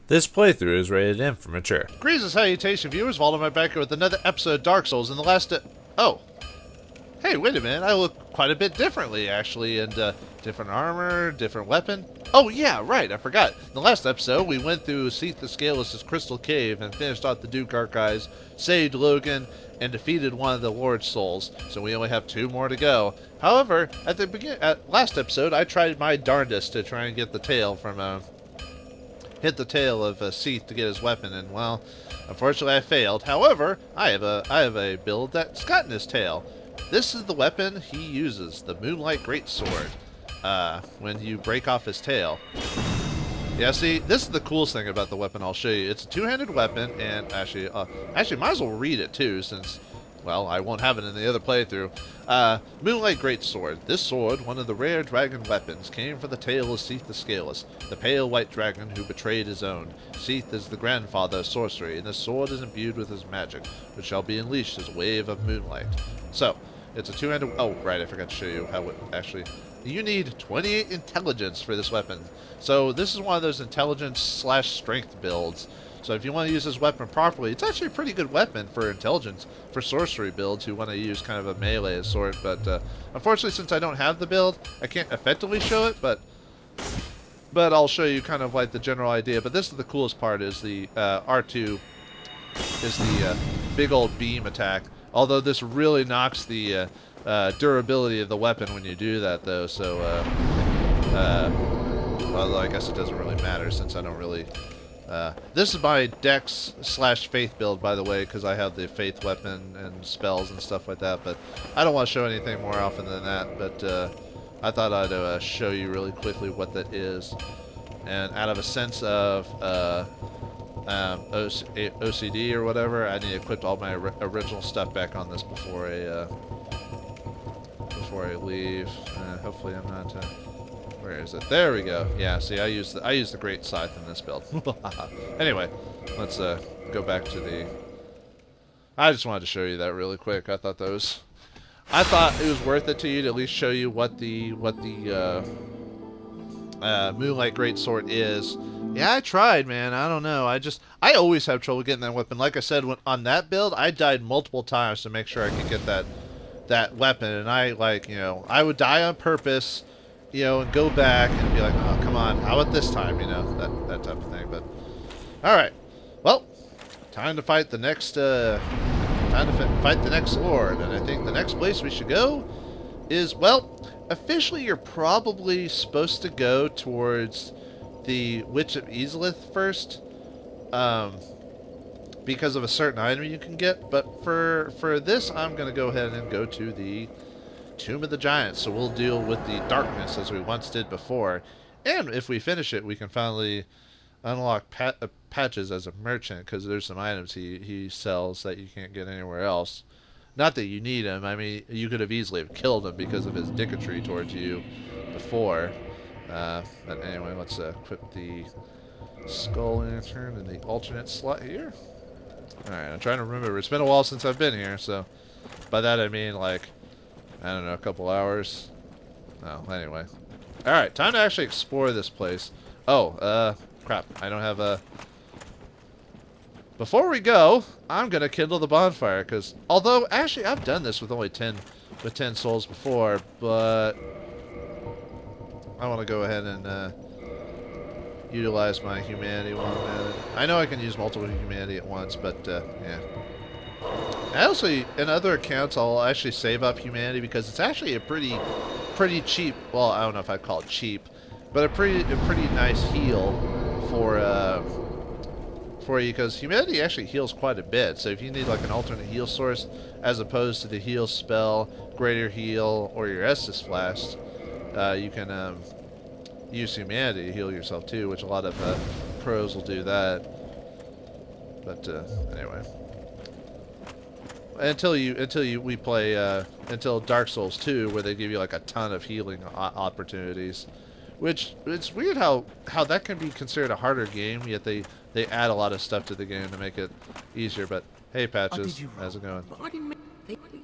This playthrough is rated M for mature. Greetings, salutation viewers, Vauldemare back here with another episode of Dark Souls. In the last oh. Hey, wait a minute, I look quite a bit differently, actually, and, different armor, different weapon. Oh, yeah, right, I forgot. In the last episode, we went through Seath the Scaleless' Crystal Cave and finished off the Duke Archives, saved Logan, and defeated one of the Lord's Souls, so we only have 2 more to go. However, at last episode, I tried my darndest to try and get the tail from, hit the tail of Seath to get his weapon, and well, unfortunately I failed. However, I have a build that's gotten his tail. This is the weapon he uses, the Moonlight Greatsword, when you break off his tail. Yeah, see, this is the coolest thing about the weapon I'll show you. It's a 2-handed weapon, and actually, might as well read it too, since, well, I won't have it in the other playthrough. Moonlight Greatsword. This sword, one of the rare dragon weapons, came from the tale of Seath the Scaleless, the pale white dragon who betrayed his own. Seath is the grandfather of sorcery, and this sword is imbued with his magic, which shall be unleashed as a wave of moonlight. So, it's a 2-handed... Oh, right, I forgot to show you how it actually... You need 28 intelligence for this weapon. So, this is one of those intelligence/strength builds. So if you want to use this weapon properly, it's actually a pretty good weapon for intelligence, for sorcery builds who want to use kind of a melee sort. But unfortunately, since I don't have the build, I can't effectively show it, but I'll show you kind of like the general idea. But this is the coolest part, is the R2 is the big old beam attack. Although this really knocks the durability of the weapon when you do that, though. So, although I guess it doesn't really matter since I don't really... this is my Dex/Faith build, by the way, because I have the Faith weapon and spells and stuff like that, but I don't want to show anything more often than that, but I thought I'd show you really quickly what that is. And out of a sense of OCD or whatever, I need to equip all my original stuff back on this before I leave. Hopefully I'm not... Where is it? There we go. Yeah, see, I use the Great Scythe in this build. Anyway, let's go back to the... I just wanted to show you that really quick. I thought it was worth it to you to at least show you what the Moonlight Greatsword is. Yeah, I tried, man. I don't know. I always have trouble getting that weapon. Like I said, on that build, I died multiple times to make sure I could get that weapon, and I would die on purpose, and go back and be like, oh, come on, how about this time, that type of thing. But, alright, well, time to fight the next, Lord, and I think the next place we should go is, well, officially you're probably supposed to go towards the Witch of Izalith first, because of a certain item you can get, but for this, I'm going to go ahead and go to the Tomb of the Giants, so we'll deal with the darkness as we once did before, and if we finish it, we can finally unlock Patches as a merchant, because there's some items he sells that you can't get anywhere else. Not that you need him. I mean, you could have easily have killed him because of his dicketry towards you before. But anyway, let's equip the Skull Lantern in the alternate slot here. Alright, I'm trying to remember. It's been a while since I've been here, so by that I mean, like, I don't know, a couple hours. No, anyway. Alright, time to actually explore this place. Oh, crap. I don't have a... Before we go, I'm going to kindle the bonfire, because, although, actually, I've done this with only 10 souls before, but I want to go ahead and utilize my humanity while I'm at it. I know I can use multiple humanity at once, but, yeah. I also, in other accounts, I'll actually save up humanity because it's actually a pretty cheap, well, I don't know if I'd call it cheap, but a pretty nice heal for you, because humanity actually heals quite a bit. So if you need like an alternate heal source as opposed to the heal spell, greater heal, or your Estus Flask, you can use humanity to heal yourself too, which a lot of pros will do that. But anyway. Until we play until Dark Souls 2, where they give you like a ton of healing opportunities, which it's weird how that can be considered a harder game, yet they add a lot of stuff to the game to make it easier. But hey, Patches, how's it going?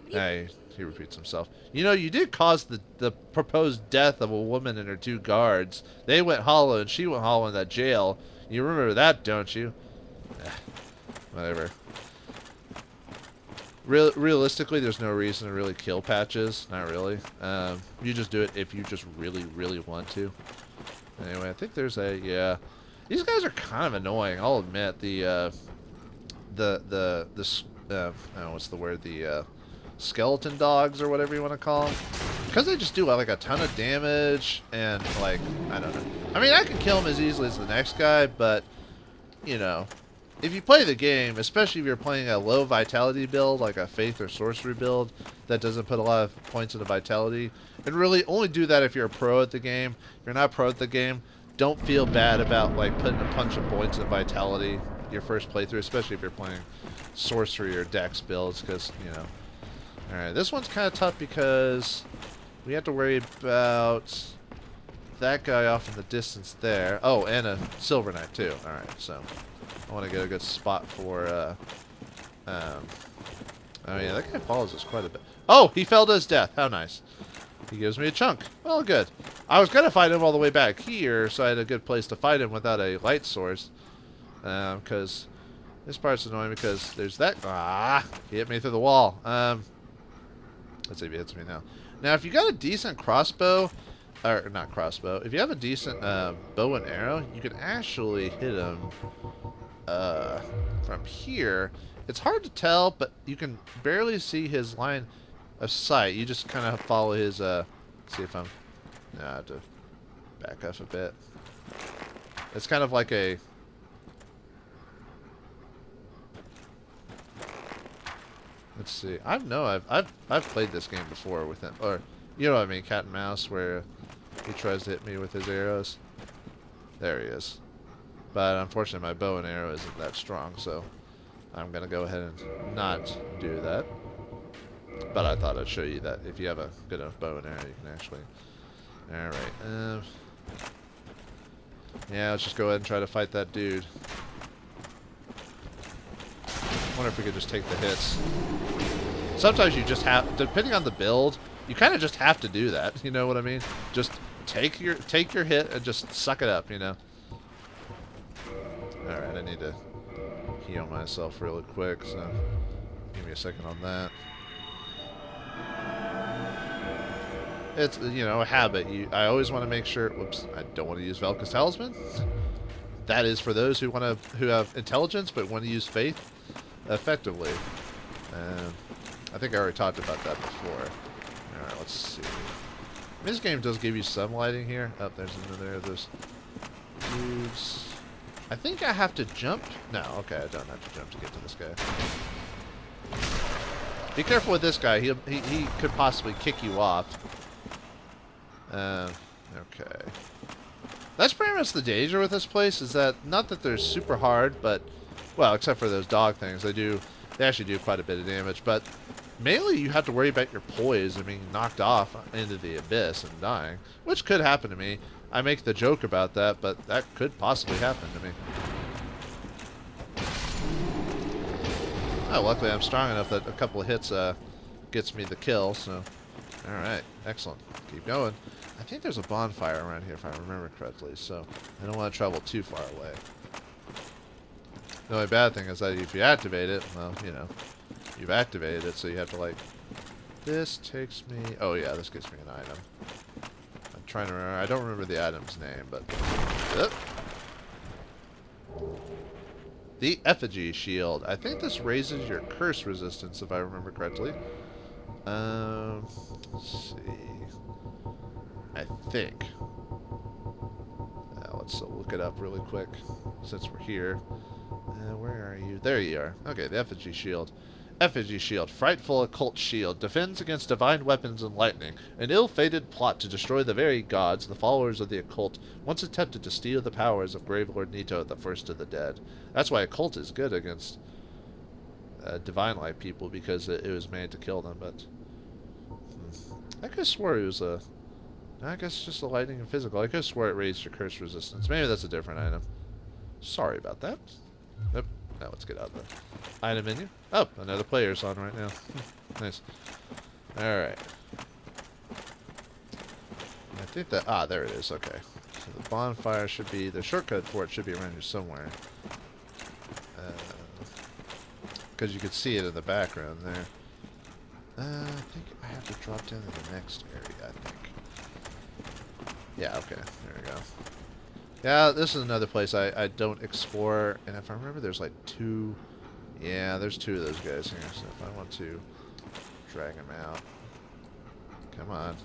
Hey, he repeats himself. You did cause the proposed death of a woman and her 2 guards. They went hollow, and she went hollow in that jail. You remember that, don't you? Whatever. Realistically, there's no reason to really kill patches. Not really. You just do it if you just really, really want to. Anyway, I think there's a... Yeah. These guys are kind of annoying, I'll admit. I don't know, what's the word? The skeleton dogs or whatever you want to call them. Because they just do like a ton of damage and like, I don't know. I mean, I can kill them as easily as the next guy, but, you know, if you play the game, especially if you're playing a low vitality build, like a faith or sorcery build that doesn't put a lot of points into vitality, and really only do that if you're a pro at the game. If you're not pro at the game, don't feel bad about like putting a bunch of points in vitality your first playthrough, especially if you're playing sorcery or dex builds, because, you know. Alright, this one's kind of tough because we have to worry about that guy off in the distance there. Oh, and a Silver Knight too. Alright, so I want to get a good spot for, oh yeah, that guy follows us quite a bit. Oh, he fell to his death. How nice. He gives me a chunk. Well, good. I was going to fight him all the way back here, so I had a good place to fight him without a light source. Because this part's annoying because there's that... Ah! He hit me through the wall. Let's see if he hits me now. Now, if you got a decent crossbow... Or, not crossbow. If you have a decent bow and arrow, you can actually hit him from here. It's hard to tell, but you can barely see his line of sight. You just kind of follow his... see if I'm... No, I have to back up a bit. It's kind of like a... Let's see. I've played this game before with him, or you know what I mean, cat and mouse, where he tries to hit me with his arrows. There he is. But unfortunately, my bow and arrow isn't that strong, so I'm gonna go ahead and not do that. But I thought I'd show you that if you have a good enough bow and arrow, you can actually. All right. Yeah, let's just go ahead and try to fight that dude. I wonder if we could just take the hits. Sometimes you just have, depending on the build, you kind of just have to do that. You know what I mean? Just take your hit and just suck it up. You know. All right, I need to heal myself really quick. So give me a second on that. It's, you know, a habit. I always want to make sure. Whoops! I don't want to use Velka's Talisman. That is for those who have intelligence but want to use faith effectively. I think I already talked about that before. All right, let's see. This game does give you some lighting here. Oh, there's another of those dudes. I think I have to jump. No, okay, I don't have to jump to get to this guy. Be careful with this guy. He could possibly kick you off. Okay. That's pretty much the danger with this place, is that, not that they're super hard, but, well, except for those dog things, they actually do quite a bit of damage, but mainly you have to worry about your poise and being knocked off into the abyss and dying, which could happen to me. I make the joke about that, but that could possibly happen to me. Oh, luckily I'm strong enough that a couple of hits gets me the kill, so... Alright, excellent. Keep going. I think there's a bonfire around here if I remember correctly, so I don't want to travel too far away. The only bad thing is that if you activate it, well, you know, you've activated it, so you have to, like... This takes me... Oh yeah, this gives me an item. I'm trying to remember... I don't remember the item's name, but... The Effigy Shield. I think this raises your curse resistance, if I remember correctly. Let's see. I think. Let's look it up really quick, since we're here. Where are you? There you are. Okay, the Effigy Shield. Effigy Shield. Frightful occult shield. Defends against divine weapons and lightning. An ill-fated plot to destroy the very gods, the followers of the occult, once attempted to steal the powers of Gravelord Nito, the first of the dead. That's why occult is good against divine-like people, because it was made to kill them, but... I could have swore it was a... I guess it's just a lightning and physical. I could have swore it raised your curse resistance. Maybe that's a different item. Sorry about that. Nope. Now let's get out of the item menu. Oh, another player's on right now. Nice. Alright. I think that... Ah, there it is. Okay. So the bonfire should be, the shortcut for it should be around here somewhere. Because you can see it in the background there. I think I have to drop down to the next area, I think. Yeah, okay. There we go. Yeah, this is another place I don't explore. And if I remember, there's like two... Yeah, there's two of those guys here. So if I want to drag them out... Come on.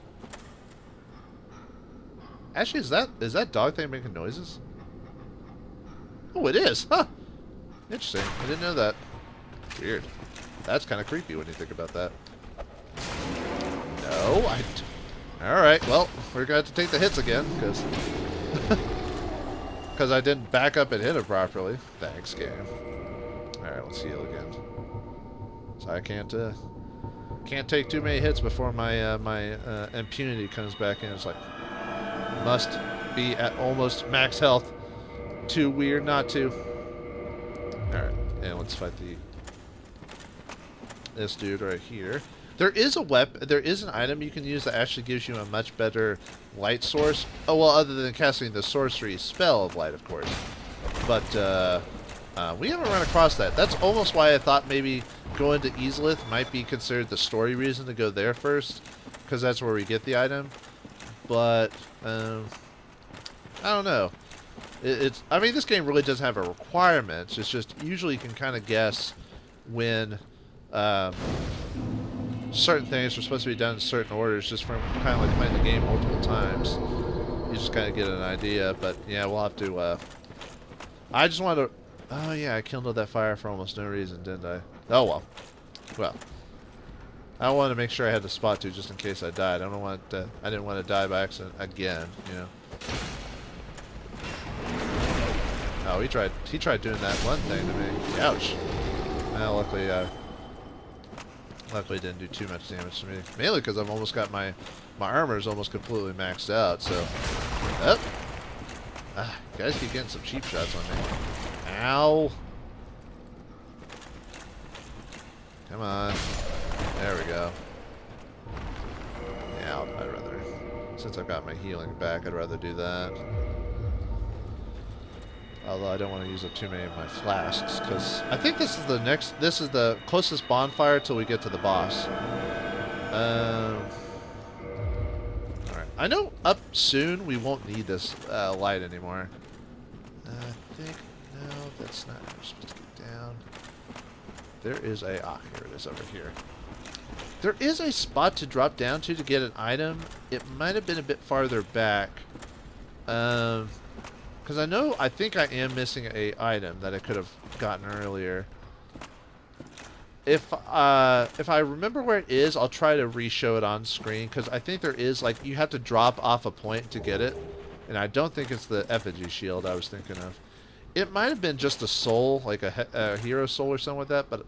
Actually, is that dog thing making noises? Oh, it is! Huh! Interesting. I didn't know that. Weird. That's kind of creepy when you think about that. No, Alright, well, we're going to have to take the hits again, because... Because I didn't back up and hit it properly. Thanks, game. Alright, let's heal again. So I can't take too many hits before my my impunity comes back in. It's like, must be at almost max health. Too weird not to. Alright, and let's fight this dude right here. There is a there is an item you can use that actually gives you a much better light source. Oh, well, other than casting the sorcery spell of light, of course. But we haven't run across that. That's almost why I thought maybe going to Easlith might be considered the story reason to go there first, because that's where we get the item. But I don't know. I mean, this game really doesn't have a requirement. It's just usually you can kind of guess when certain things are supposed to be done in certain orders, just from kind of like playing the game multiple times. You just kind of get an idea. But yeah, we'll have to. I just want to. Oh yeah, I kindled that fire for almost no reason, didn't I? Oh well. Well, I wanted to make sure I had the spot to just in case I died. I didn't want to die by accident again. You know. Oh, he tried doing that one thing to me. Ouch. Well, luckily it didn't do too much damage to me. Mainly because I've almost got my armor's almost completely maxed out, so... Oh! Ah, guys keep getting some cheap shots on me. Ow! Come on. There we go. Yeah, I'd rather... Since I've got my healing back, I'd rather do that. Although I don't want to use up too many of my flasks, because I think this is the closest bonfire till we get to the boss. Alright. I know up soon we won't need this light anymore. I think, no, that's not how we're supposed to get down. There is a, here it is over here. There is a spot to drop down to get an item. It might have been a bit farther back. Because I think I am missing a item that I could have gotten earlier. If I remember where it is, I'll try to re-show it on screen, because I think there is, like, you have to drop off a point to get it. And I don't think it's the effigy shield I was thinking of. It might have been just a soul, like a hero soul or something like that, but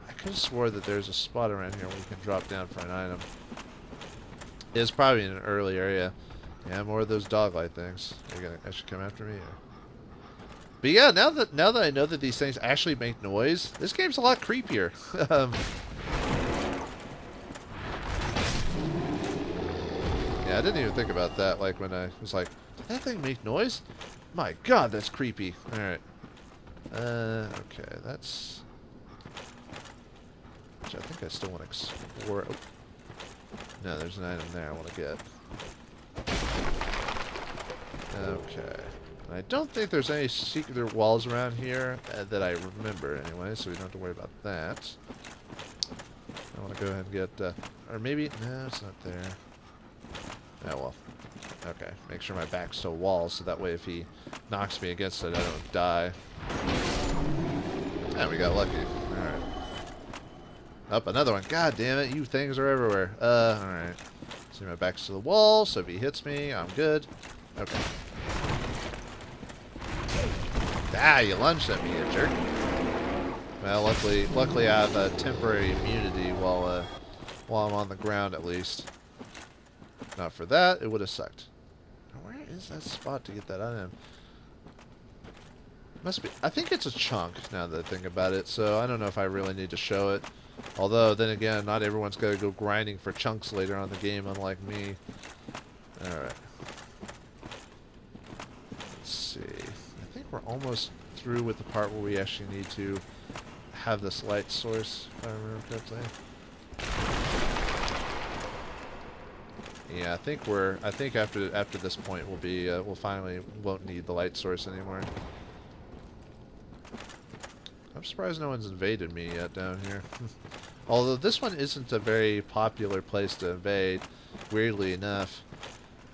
I could have swore that there's a spot around here where you can drop down for an item. It's probably in an early area. Yeah, more of those dog-light things. Are you gonna actually come after me? Or... But yeah, now that I know that these things actually make noise, this game's a lot creepier. Yeah, I didn't even think about that. Like when I was like, did that thing make noise? My God, that's creepy. All right. Okay, that's. Which I think I still want to explore. Oh. No, there's an item there I want to get. Okay. I don't think there's any secret walls around here that I remember anyway, so we don't have to worry about that. I want to go ahead and get, or maybe, no, it's not there. Oh well. Okay, make sure my back's to a wall, so that way if he knocks me against it, I don't die. And we got lucky. Alright. Up, another one. God damn it, you things are everywhere. Alright. See, my back's to the wall, so if he hits me, I'm good. Okay. Ah, you lunged at me, you jerk. Well, luckily I have temporary immunity while I'm on the ground, at least. Not for that, it would have sucked. Where is that spot to get that item? Must be. I think it's a chunk, now that I think about it, so I don't know if I really need to show it. Although, then again, not everyone's got to go grinding for chunks later on in the game, unlike me. Alright. we're almost through with the part where we actually need to have this light source, if I remember correctly. Yeah, I think after this point we'll be won't need the light source anymore. I'm surprised no one's invaded me yet down here. Although this one isn't a very popular place to invade, weirdly enough.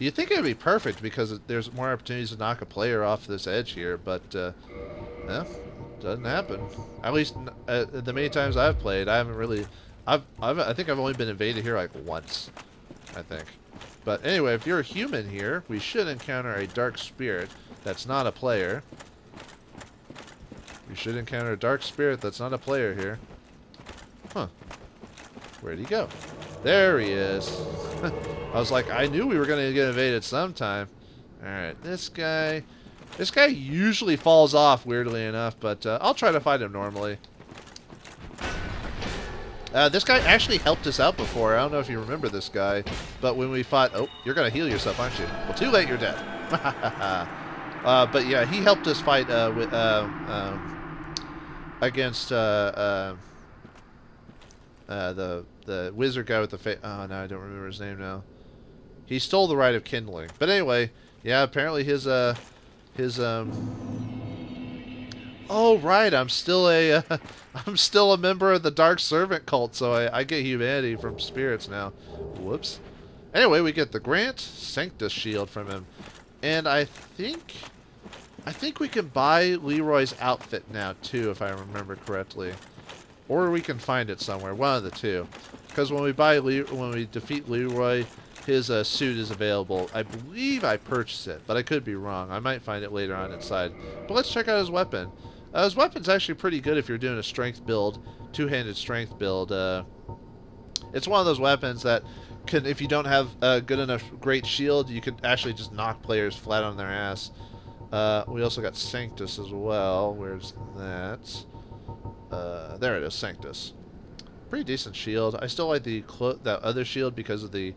You'd think it would be perfect because there's more opportunities to knock a player off this edge here, but no, doesn't happen. At least the many times I've played, I haven't really. I think I've only been invaded here like once, I think. But anyway, if you're a human here, we should encounter a dark spirit that's not a player. We should encounter a dark spirit that's not a player here. Huh. Where'd he go? There he is. I was like, I knew we were going to get invaded sometime. Alright, this guy usually falls off, weirdly enough, but I'll try to fight him normally. This guy actually helped us out before. I don't know if you remember this guy, but when we fought... Oh, you're going to heal yourself, aren't you? Well, too late, you're dead. But yeah, he helped us fight against the wizard guy with the face. Oh no, I don't remember his name now. He stole the right of kindling. But anyway, yeah, apparently his Oh right, I'm still a member of the Dark Servant cult, so I get humanity from spirits now. Whoops. Anyway, we get the Grant Sanctus shield from him, and I think we can buy Leroy's outfit now too, if I remember correctly, or we can find it somewhere. One of the two, because when we defeat Leroy, his suit is available. I believe I purchased it, but I could be wrong. I might find it later on inside. But let's check out his weapon. His weapon's actually pretty good if you're doing a strength build, two-handed strength build. It's one of those weapons that can, if you don't have a good enough great shield, you can actually just knock players flat on their ass. We also got Sanctus as well. Where's that? There it is, Sanctus. Pretty decent shield. I still like that other shield because of the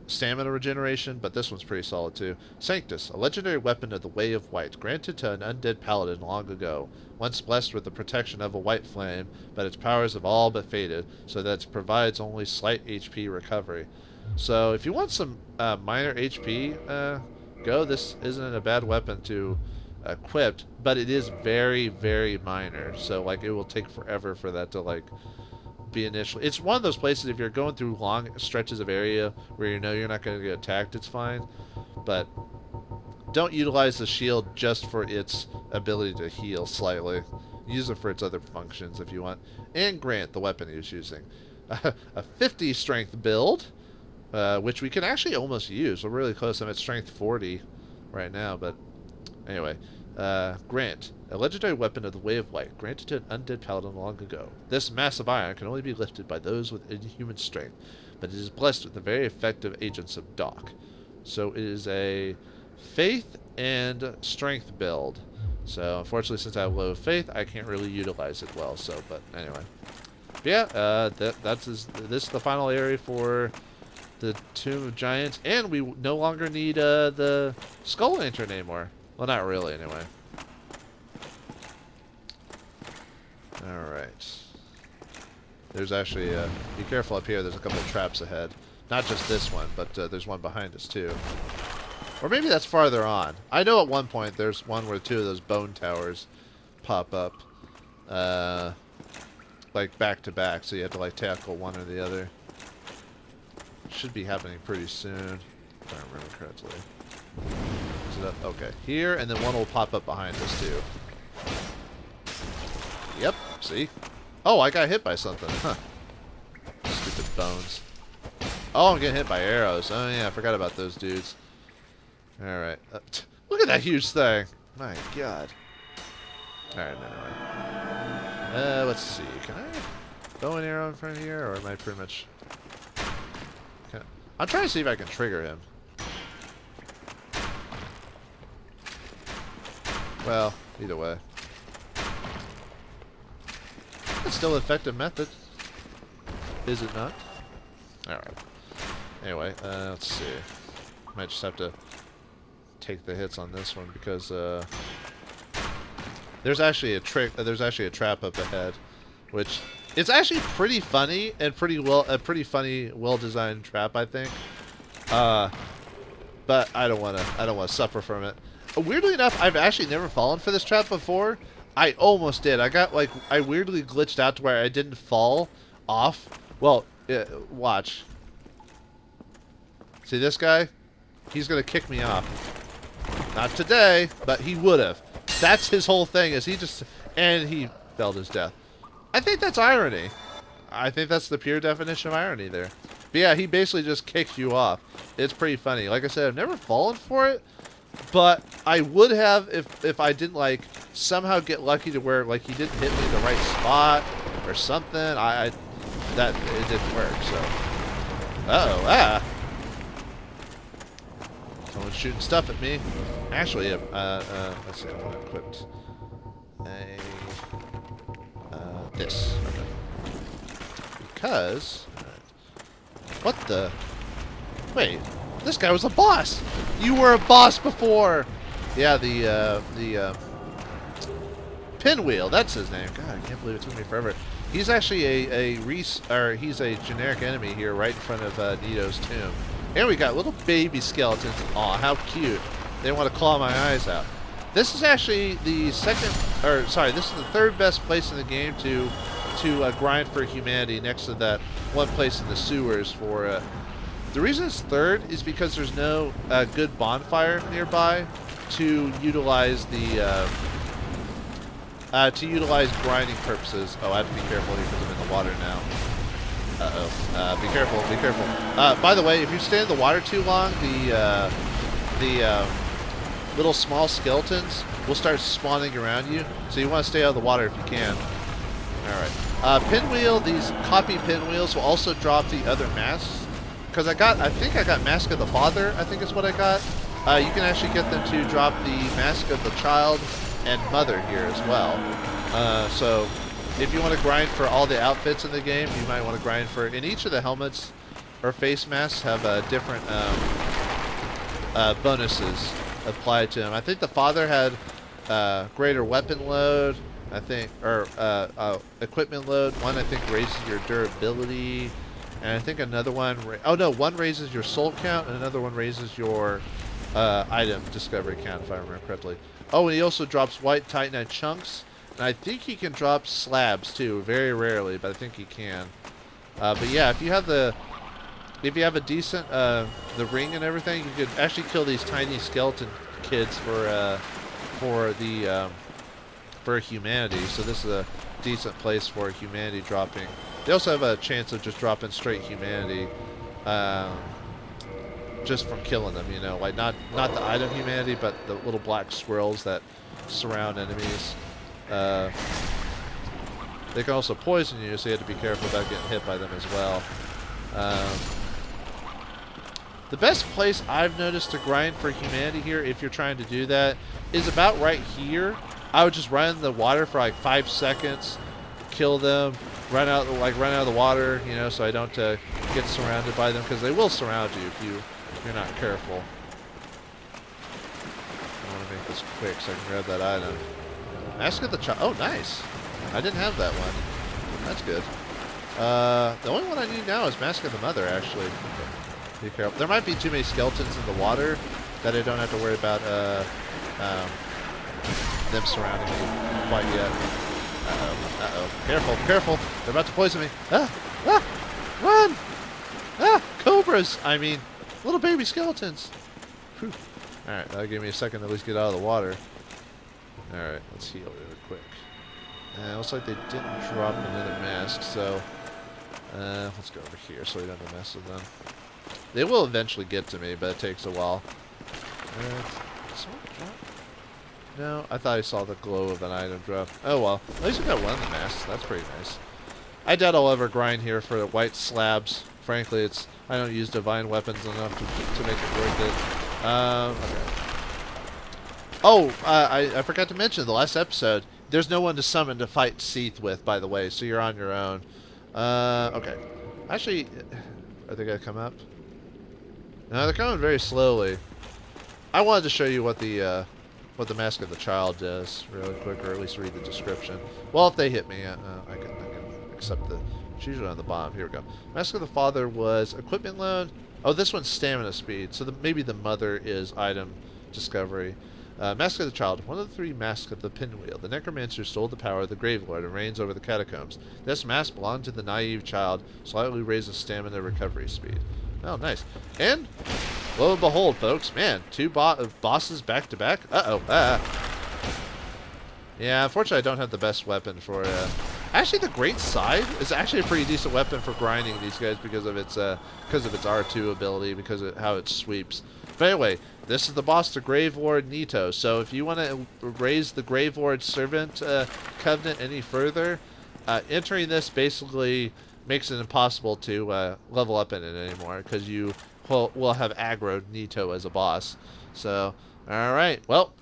stamina regeneration, but this one's pretty solid too. Sanctus, a legendary weapon of the Way of White, granted to an undead paladin long ago. Once blessed with the protection of a white flame, but its powers have all but faded, so that it provides only slight HP recovery. So if you want some minor HP, go. This isn't a bad weapon to equip, but it is very, very minor. So like it will take forever for that to like be initially. It's one of those places if you're going through long stretches of area where you know you're not going to get attacked, it's fine. But don't utilize the shield just for its ability to heal slightly. Use it for its other functions if you want. And Grant, the weapon he was using. A 50 strength build, which we can actually almost use. We're really close. I'm at strength 40 right now, but anyway. Grant, a legendary weapon of the Way of White, granted to an undead paladin long ago. This massive iron can only be lifted by those with inhuman strength, but it is blessed with the very effective agents of Dock. So it is a faith and strength build. So unfortunately, since I have low faith, I can't really utilize it well. So, but anyway, but yeah, this is the final area for the Tomb of Giants, and we no longer need the Skull Lantern anymore. Well, not really, anyway. Alright. There's actually, be careful up here, there's a couple of traps ahead. Not just this one, but there's one behind us, too. Or maybe that's farther on. I know at one point there's one where two of those bone towers pop up. Like, back to back, so you have to, like, tackle one or the other. Should be happening pretty soon, if I remember correctly. Okay, here, and then one will pop up behind us, too. Yep, see? Oh, I got hit by something. Huh. Stupid bones. Oh, I'm getting hit by arrows. Oh, yeah, I forgot about those dudes. Alright. Look at that huge thing. My god. Alright, anyway. Let's see. Can I bow an arrow in front of here, or am I pretty much... I'm trying to see if I can trigger him. Well, either way. It's still an effective method. Is it not? Alright. Anyway, let's see. Might just have to take the hits on this one because there's actually a trick. There's actually a trap up ahead, which it's actually pretty funny and pretty funny, well-designed trap, I think. But I don't want to suffer from it. Weirdly enough, I've actually never fallen for this trap before. I almost did. I weirdly glitched out to where I didn't fall off. Well, watch. See this guy? He's gonna kick me off. Not today, but he would have. That's his whole thing. Is he fell to his death. I think that's irony. I think that's the pure definition of irony there. But yeah, he basically just kicks you off. It's pretty funny. Like I said, I've never fallen for it, but I would have if I didn't like somehow get lucky to where like he didn't hit me in the right spot or something. That it didn't work. So, someone's shooting stuff at me. Actually, let's see. I want to equip this. Okay. Because what the? Wait, this guy was a boss. You were a boss before. Yeah, the Pinwheel. That's his name. God, I can't believe it took me forever. He's actually he's a generic enemy here, right in front of Nito's tomb. And we got little baby skeletons. Aw, how cute. They want to claw my eyes out. This is actually the this is the third best place in the game to grind for humanity, next to that one place in the sewers for. The reason it's third is because there's no good bonfire nearby to utilize the grinding purposes. Oh, I have to be careful here because I'm in the water now. Be careful, be careful. By the way, if you stay in the water too long, the little small skeletons will start spawning around you. So you want to stay out of the water if you can. Alright. Pinwheel, these copy pinwheels will also drop the other masks. Because I think I got Mask of the Father, I think is what I got. You can actually get them to drop the Mask of the Child and Mother here as well. So if you want to grind for all the outfits in the game, you might want to grind for... And each of the helmets or face masks have different bonuses applied to them. I think the Father had greater weapon load, I think, or equipment load. One, I think, raises your durability. And I think another one... one raises your soul count, and another one raises your item discovery count, if I remember correctly. Oh, and he also drops white titanite chunks. And I think he can drop slabs, too. Very rarely, but I think he can. But yeah, if you have a decent... the ring and everything, you could actually kill these tiny skeleton kids for humanity. So this is a decent place for humanity dropping. They also have a chance of just dropping straight humanity, just from killing them. You know, like not the item humanity, but the little black squirrels that surround enemies. They can also poison you, so you have to be careful about getting hit by them as well. The best place I've noticed to grind for humanity here, if you're trying to do that, is about right here. I would just run in the water for like 5 seconds, kill them, run out of the water, you know, so I don't get surrounded by them, because they will surround you if you're not careful. I want to make this quick so I can grab that item. Mask of the Child. Oh, nice. I didn't have that one. That's good. The only one I need now is Mask of the Mother, actually. Okay. Be careful. There might be too many skeletons in the water that I don't have to worry about them surrounding me quite yet. Uh-oh. Careful, careful. They're about to poison me. Run! Cobras! I mean, little baby skeletons. Whew. Alright, that'll give me a second to at least get out of the water. Alright, let's heal really quick. Looks like they didn't drop another mask, so... let's go over here so we don't have to mess with them. They will eventually get to me, but it takes a while. No, I thought I saw the glow of an item drop. Oh well, at least we got one of the masks. That's pretty nice. I doubt I'll ever grind here for the white slabs. Frankly, I don't use divine weapons enough to make it worth it. Okay. Oh, I forgot to mention the last episode. There's no one to summon to fight Seath with, by the way, so you're on your own. Okay. Actually, are they gonna come up? No, they're coming very slowly. I wanted to show you what the Mask of the Child does really quick, or at least read the description. Well, if they hit me, I can accept the... It's usually on the bottom. Here we go. Mask of the Father was equipment loan. Oh, this one's stamina speed. So maybe the mother is item discovery. Mask of the Child. One of the 3 masks of the Pinwheel. The necromancer stole the power of the Gravelord and reigns over the catacombs. This mask belonged to the naive child. Slightly raises stamina recovery speed. Oh, nice. And, lo and behold, folks. Man, 2 bosses back to back. Uh-oh. Yeah, unfortunately I don't have the best weapon for... Actually, the Great Scythe is actually a pretty decent weapon for grinding these guys because of its R2 ability, because of how it sweeps. But anyway, this is the boss, the Gravelord Nito. So if you want to raise the Gravelord Servant Covenant any further, entering this basically makes it impossible to level up in it anymore, because you will have aggroed Nito as a boss. So, alright, well,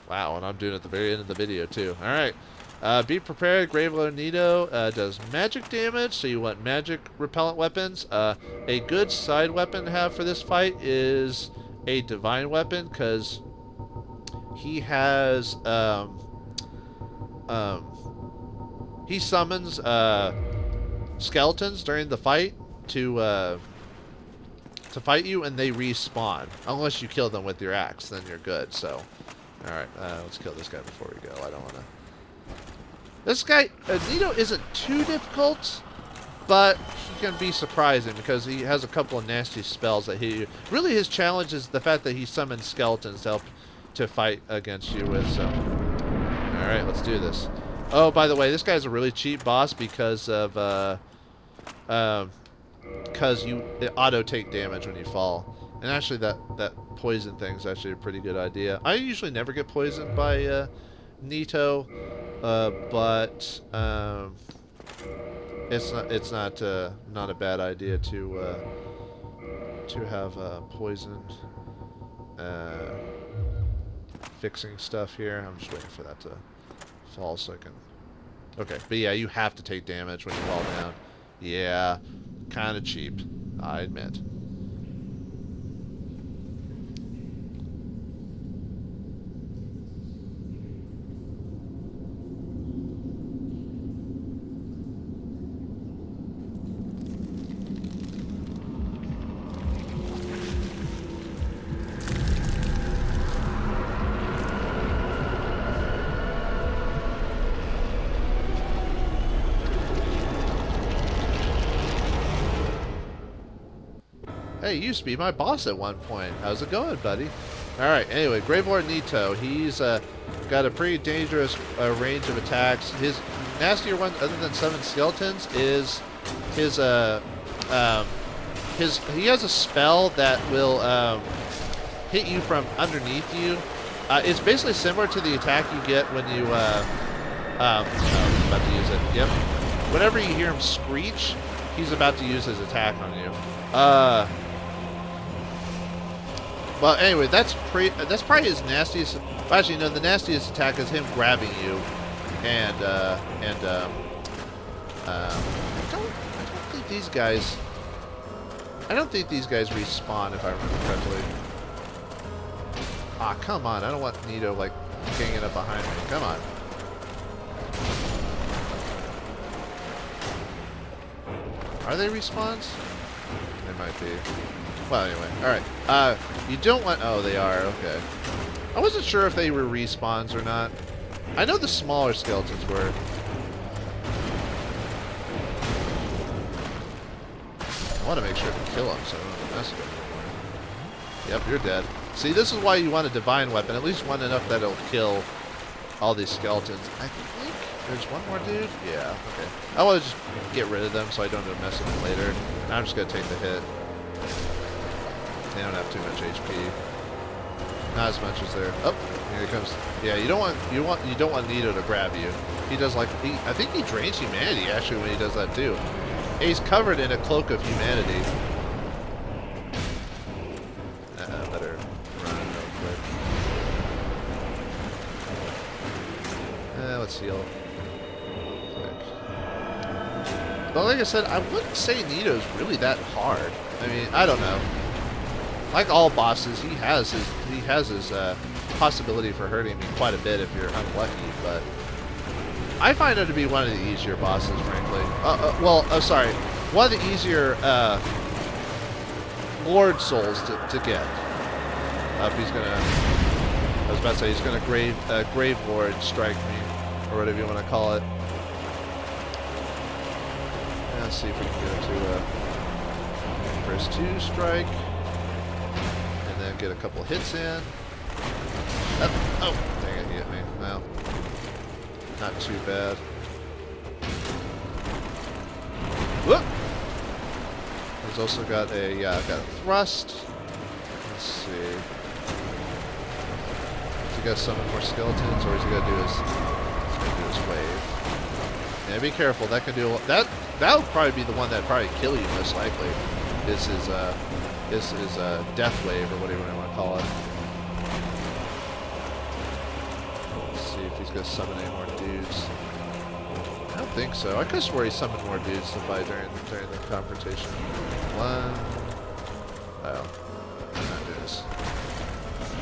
wow, and I'm doing it at the very end of the video too. Alright. Be prepared, Gravelord Nito does magic damage, so you want magic repellent weapons. A good side weapon to have for this fight is a divine weapon, because he has, he summons skeletons during the fight to fight you, and they respawn. Unless you kill them with your axe, then you're good, so. Alright, let's kill this guy before we go. I don't want to... This guy, Nito isn't too difficult, but he can be surprising because he has a couple of nasty spells that hit you. Really, his challenge is the fact that he summons skeletons to help to fight against you with, so. Alright, let's do this. Oh, by the way, this guy's a really cheap boss because of, because you auto take damage when you fall. And actually, that poison thing's actually a pretty good idea. I usually never get poisoned by, Nito, but it's not a bad idea to have poison fixing stuff here. I'm just waiting for that to fall so I can. Okay, but yeah, you have to take damage when you fall down. Yeah, kind of cheap, I admit. Hey, you used to be my boss at one point. How's it going, buddy? Alright, anyway, Gravelord Nito. He's got a pretty dangerous range of attacks. His nastier one, other than summon skeletons, is his he has a spell that will hit you from underneath you. It's basically similar to the attack you get when you I'm about to use it. Yep. Whenever you hear him screech, he's about to use his attack on you. Well, anyway, that's probably his nastiest. Well, actually, no, the nastiest attack is him grabbing you, and I don't think these guys. I don't think these guys respawn, if I remember correctly. Ah, come on! I don't want Nito like ganging up behind me. Come on. Are they respawns? They might be. Well, anyway. Alright. You don't want... Oh, they are. Okay. I wasn't sure if they were respawns or not. I know the smaller skeletons were. I want to make sure to kill them so I don't mess with them anymore. Yep, you're dead. See, this is why you want a divine weapon. At least one enough that'll kill all these skeletons. I think there's one more dude? Yeah, okay. I want to just get rid of them so I don't have to mess with them later. I'm just going to take the hit. They don't have too much HP. Not as much as they're... Oh, here he comes. Yeah, you don't want Nito to grab you. He does like... I think he drains humanity, actually, when he does that, too. He's covered in a cloak of humanity. Better run real quick. Let's heal. But like I said, I wouldn't say Nito's really that hard. I mean, I don't know. like all bosses, he has his possibility for hurting me quite a bit if you're unlucky, but I find him to be one of the easier bosses, frankly. Sorry, one of the easier Lord souls to get. If he's gonna, I was about to say he's gonna Gravelord strike me, or whatever you want to call it. Let's see if we can go to first 2 strike, and then get a couple hits in. Oh, dang it, he hit me. Well, not too bad. Whoop! He's also got a, I've got a thrust. Let's see. Is he gonna summon more skeletons, or is he gonna do his wave? Yeah, be careful. That can do that. That'll probably be the one that probably kill you most likely. This is death wave, or whatever you want to call it. Let's see if he's gonna summon any more dudes. I don't think so. I could have swore he summoned more dudes to fight during the confrontation. One. Oh, I'm not doing this.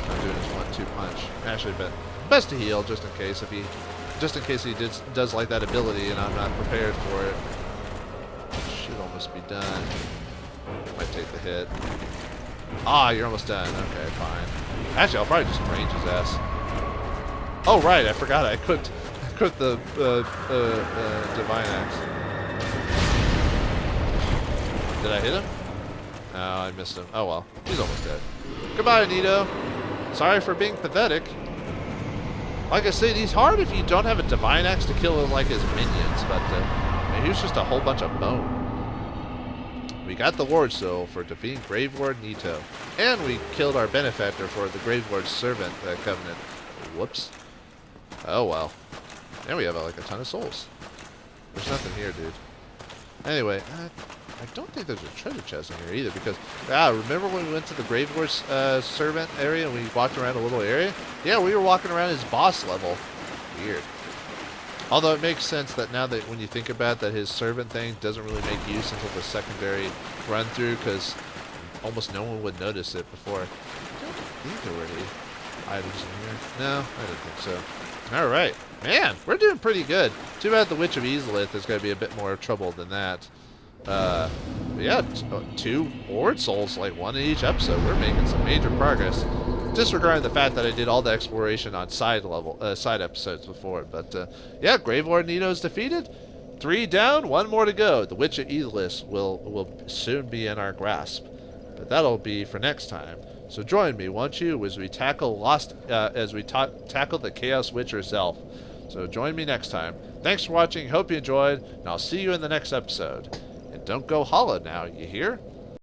I'm doing this 1-2 punch. Actually, but best to heal just in case he does like that ability and I'm not prepared for it. Should almost be done. Might take the hit. Ah, you're almost done. Okay, fine. Actually, I'll probably just range his ass. Oh right, I forgot I equipped the Divine Axe. Did I hit him? No, I missed him. Oh well, he's almost dead. Goodbye, Nito. Sorry for being pathetic. Like I said, he's hard if you don't have a Divine Axe to kill like his minions, but he was just a whole bunch of bone. We got the Lord Soul for defeating Gravelord Nito, and we killed our benefactor for the Gravelord's servant covenant. Whoops. Oh well. And we have like a ton of souls. There's nothing here, dude. Anyway, I don't think there's a treasure chest in here either, because remember when we went to the Gravelord's servant area and we walked around a little area? Yeah, we were walking around his boss level. Weird. Although it makes sense that now that when you think about it, that his servant thing doesn't really make use until the secondary run through, because almost no one would notice it before. I don't think there were any items in here. No, I didn't think so. Alright. Man, we're doing pretty good. Too bad the Witch of Ezelith is going to be a bit more trouble than that. Yeah, 2 Lord Souls, like 1 in each episode. We're making some major progress. Disregarding the fact that I did all the exploration on side episodes before. But, yeah, Gravelord Nito's defeated. 3 down, 1 more to go. The Witch of Ezelith will soon be in our grasp. But that'll be for next time. So join me, won't you, as we tackle tackle the Chaos Witch herself. So join me next time. Thanks for watching. Hope you enjoyed, and I'll see you in the next episode. And don't go hollow now, you hear?